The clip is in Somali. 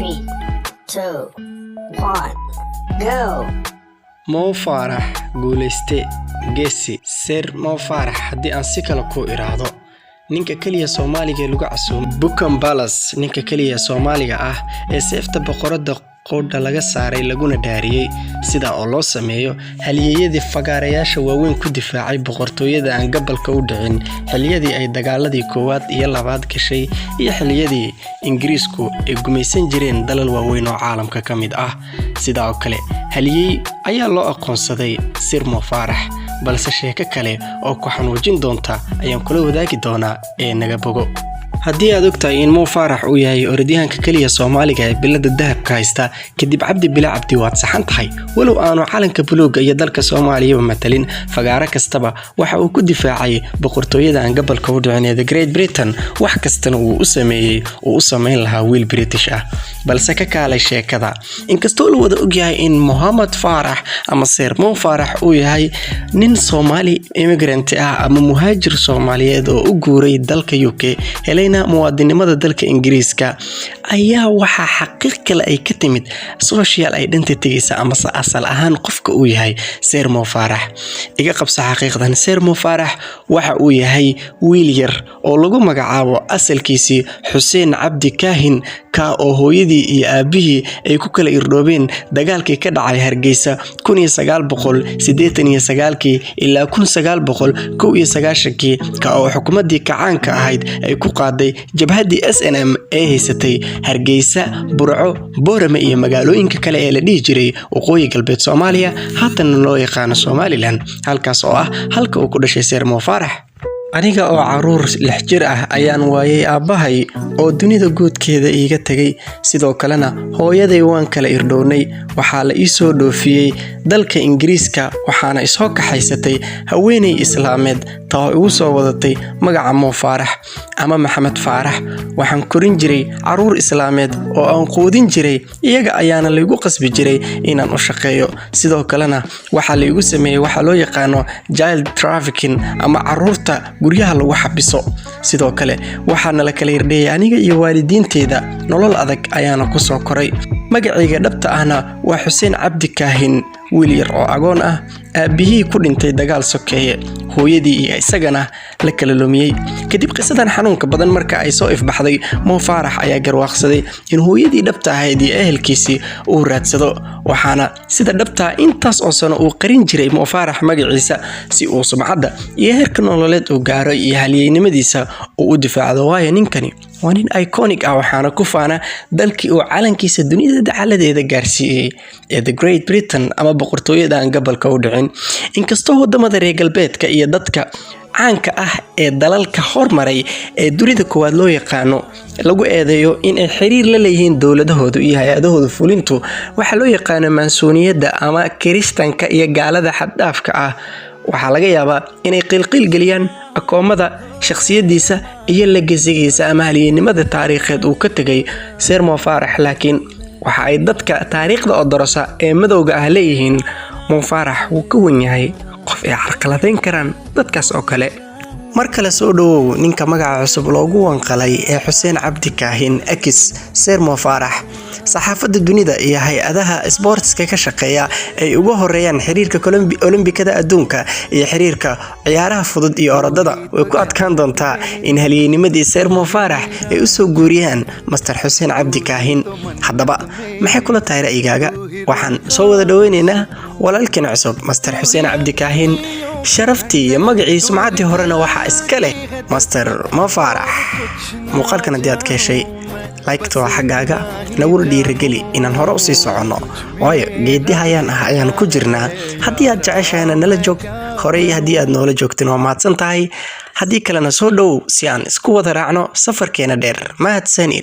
3, 2, 1, go! Mo Farah guuleyste geesi Sir Mo Farah haddii aan si kale ku iraahdo ninka kaliya Soomaaliga lagu casuumay Buckingham Palace ninka kaliya Soomaaliga ah ee seefta boqorada qoodha laga saaray laguna dhaariyay sida oo loo sameeyo halyeeyadii fagaarayaasha waaweyn ku difaacay boqortooyada aan gobolka u dhicin xilliyadii ay dagaaladii koowaad iyo labaad gashay iyo xilliyadii Ingiriisku ay gumaysan jireen dalal waaweyn oo caalamka ka mid ah sida oo kale halyeey ayaa loo aqoonsaday Sir Mo Farah balse sheeko kale oo ku xanuujin doonta ayaan kula wadaagi doonaa ee naga bogo haddii aad ogtahay in Mo Farah uu yahay orodyahanka kaliya Soomaaliga ee bilada dahabka haysta kadib Cabdi Bila Cabdi waad saxan tahay walow aanu calanka buluuga iyo dalka Soomaaliya matalin fagaara kastaba waxa uu ku difaacay boqortooyada aan gobolka u dhicin ee Great Britain wax kastana uu u sameyn lahaa wiil British ah balse ka kaalay sheekada inkastoo la wada ogyahay in Mohamed Farah ama Sir Mo Farah uu yahay nin Soomaali immigrant ah ama muhaajir Soomaaliyeed oo u guuray dalka UK muwaadinimada dalka Ingiriiska ayaa waxa xaqiiq kale ay ka timid social identity-giisa ama asal ahaan qofka uu yahay Sir Mo Farah iga qabsa xaqiiqdan Sir Mo Farah waxa uu yahay wiil yar oo lagu magacaabo asalkiisii Xuseen Cabdi Kaahin ka oo hooyadii iyo aabihii ay ku kala irdhoobeen dagaalkii ka dhacay Hargeysa 1989 ilaa 1991 ka oo xukuumadii kacaanka ahayd ay ku qaaday jabhadii SNM ee haysatay Hargeysa, Burco, Boorame iyo magaalooyinka kale ee la dhihi jiray waqooyi galbeed Soomaaliya haatan loo yaqaan Somaliland halkaas oo ah halka uu ku dhashay Sir Mo Farah aniga oo caruur 6 jir ah ayaan waayay aabahay oo dunida guudkeeda iiga tagay sidoo kalena hooyaday waan kala irdhownay waxa la ii soo dhoofiyay dalka Ingiriiska waxaana isoo kaxaysatay haweeney islaameed taa ugu soo wadatay magaca Mo Farah ama Maxamed Farah waxaan korin jiray caruur islaameed oo aan qoodin jiray iyaga ayaana la igu qasbi jiray inaan u shaqeeyo sidoo kalena waxa la igu sameeyay waxa loo yaqaan child trafficking ama caruurta guryaha lagu xabiso sidoo kale waxaana la kala irdheeyay aniga iyo waalidiinteeda nolol adag ayaana ku soo koray magacayga dhabta ahna waa Xuseen Cabdi Kaahin wiil yar oo agoon ah aabihii ku dhintay dagaal sokeeye hooyadii iyo isagana la kala lumiyay kadib qisadan xanuunka badan marka ay soo ifbaxday Mo Farah ayaa garwaaqsaday in hooyadii dhabta ahayd iyo ehelkiisii uu raadsado waxaana sida dhabta intaas oo sano uu qarin jiray Mo Farah magaciisa si uu sumcadda iyo heerka nololeed u gaaro iyo halyeeynimadiisa u difaacdo waayo ninkani waa nin iconic ah waxaana ku faana dalkii uu calankiisa dunida dacaladeeda gaarsiiyay ee the Great Britain ama boqortooyada aan gobolka u dhicin inkastoo wadamada reer galbeedka iyo dadka caanka ah ee dalalka hormaray ee dunida koowaad loo yaqaano lagu eedeeyo in ay xiriir la leeyihiin dawladahooda iyo hay'adahooda fulintu waxa loo yaqaan mansuuniyada ama kiristanka iyo gaalada xad dhaafka ah waxa laga yaabaa inay qilqil galiyaan akoomada shakhsiyadiisa iyo legasigiisa ama halyeennimada taariikheed uu ka tagay Sir Mo Farah laakiin waxa ay dadka taariikhda oo darasa ee madowga ah leeyihiin Mo Farah wuu ka wan yahay qof ay carqaladeyn karaan dadkaas oo kale markale soo dhawow ninka magaca cusub loogu wanqalay ee Xuseen Cabdi Kaahin X Sir Mo Farah saxaafadda dunida iyo hay'adaha sportska ka shaqeeya ay ugu horeeyaan xiriirka Olombikada adduunka iyo xiriirka ciyaaraha fudud iyo orodada way ku adkaan doontaa in halyeeynimadii Sir Mo Farah ay u soo guuriyaan Master Xuseen Cabdi Kaahin haddaba maxay kula tahay ra'yigaaga waxaan soo wada dhaweynaynaa walaalkeen cusub Master Xuseen Cabdi Kaahin sharaftii iyo magaciisa sumcaddii horena waxa iska leh Master Mo Farah muuqaalkan hadii aad ka heshay like-to xagaaga nagu dhiirigeli inaan hore u sii socono waayo geedihayaan ayaan ku jirnaa haddii aad jeceshahayna nala joog hore haddii aad noola joogtin waa mahadsan tahay haddii kalena soo dhow si aan isku wada raacno safarkeena dheer mahadsanid